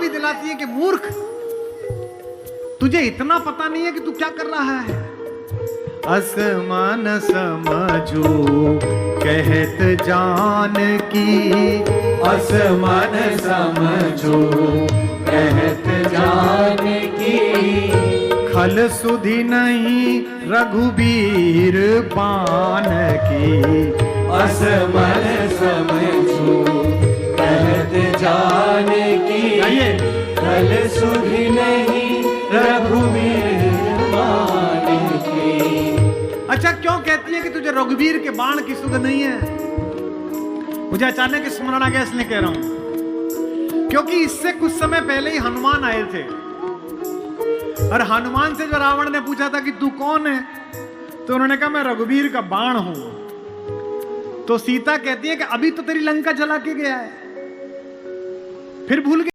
भी दिलाती है कि मूर्ख, तुझे इतना पता नहीं है कि तू क्या कर रहा है। असमान समझू कहत जान की, असमान समझो कहत जान की, खल सुधि नहीं रघुबीर पान की। असमान समझो कहत जान की, आइए। खल सुधि नहीं रघुवीर पान की। अच्छा, क्यों कहती है कि तुझे रघुवीर के बाण की सुध नहीं है? मुझे अचानक स्मरण आ गया इसलिए कह रहा हूं, क्योंकि इससे कुछ समय पहले ही हनुमान आए थे और हनुमान से जो रावण ने पूछा था कि तू कौन है, तो उन्होंने कहा मैं रघुवीर का बाण हूं। तो सीता कहती है कि अभी तो तेरी लंका जला के गया है, फिर भूल गया।